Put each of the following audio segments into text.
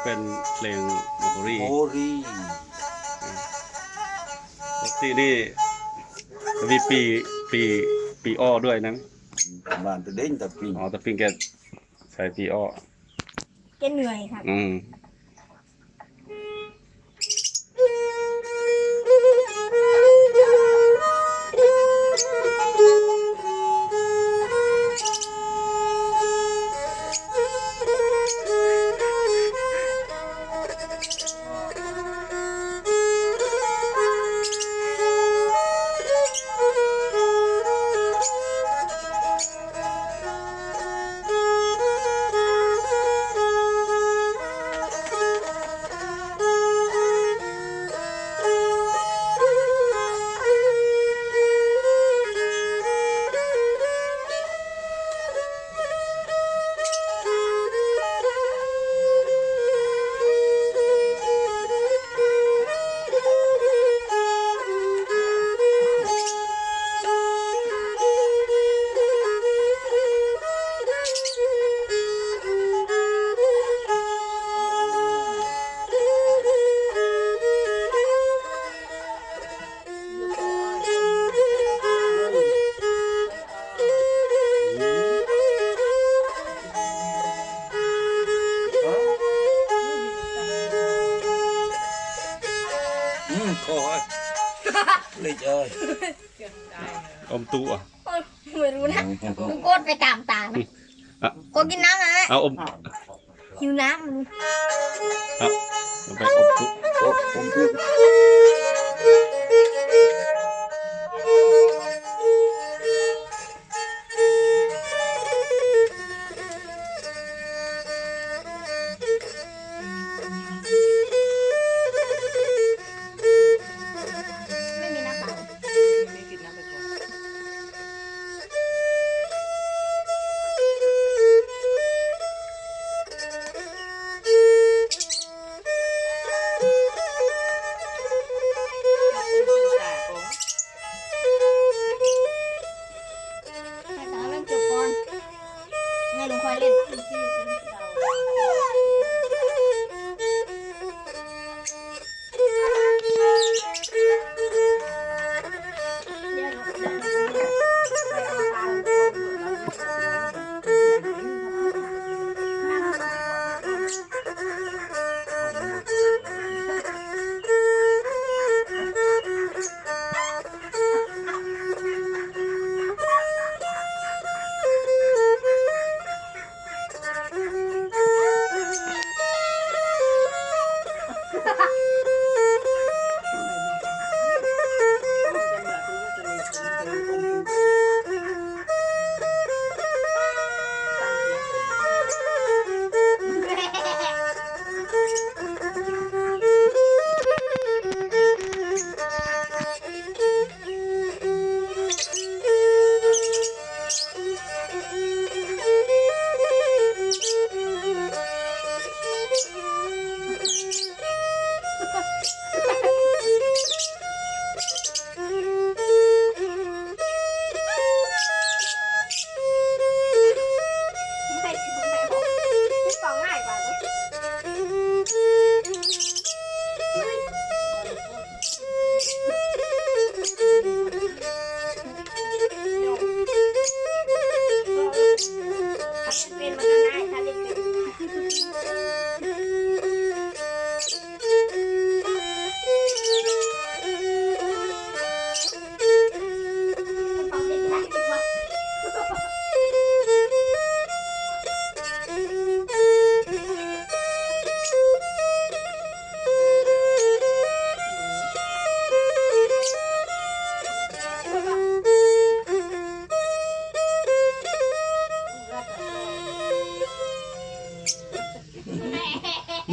เป็นเพลงโมโหรีที่นี่มีปีอ้อด้วยนะบ้านตะเด้งตะปิงอ๋อตะปิงแกใส่ปีอ้อแกเหนื่อยครับคอยเลยเอ้ยอมตู้อ่ะไม่รู้นะมึงโกดไปตามตานะโกดกินน้ำนะเอาอมหิวน้ำมึงเอาไปอมตู้อมตู้ให้ลุงคอยเล่น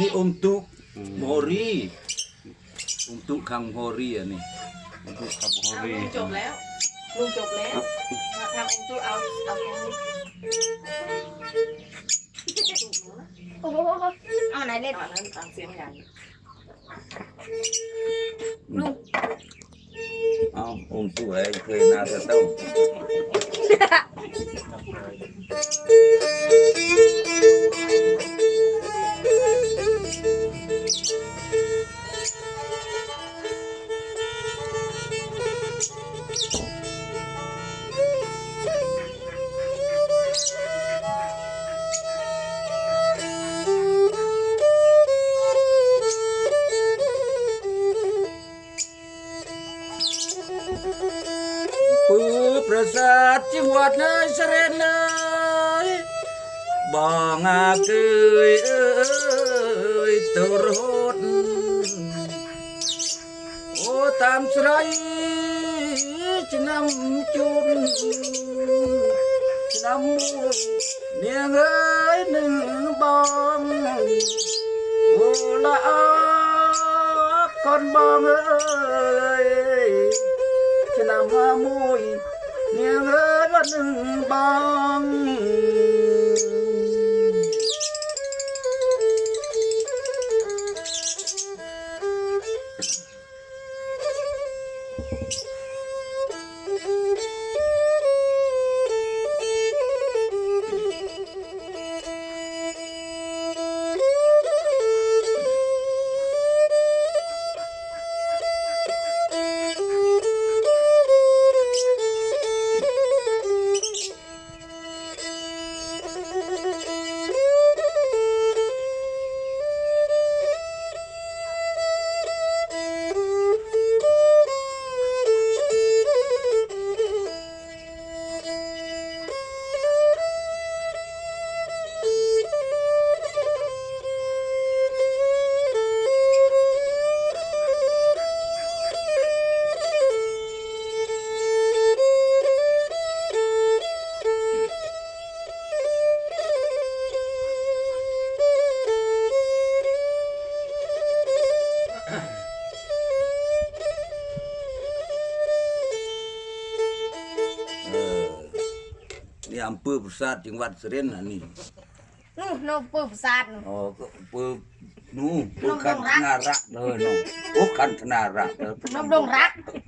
นี่อมตุกโมรีอมตุกคังโมรีอันนี้อมตู้ครับโมโหรีจบแล้วลุงจบแล้วทำอมตู้เอาตรงนี้โอ้โหเอาไหนเล่นอันนั้นเอาเสียงใหญ่ลุงเอาอมตุกอะไรเคยน่าจะต้อง ดจังหวัดเลยเสรนเลยบ่งาเกยตัวรถโอ้ตามสไรจะนำจุนจะนำมูเนียงเอ้ยหนึ่งบองโอ้ละcon bong ơi cho nằm hoa mùi nghiêng ơi vẫn bongนี่อำเภอปราสาทจังหวัดสุรินทร์อันนี้ นู่นนมปื้มซาดนู่น อ๋อก็อำเภอนู่นคันธนารักษ์เลยน้องโอ้คันธนารักษ์ นมดงรัก เ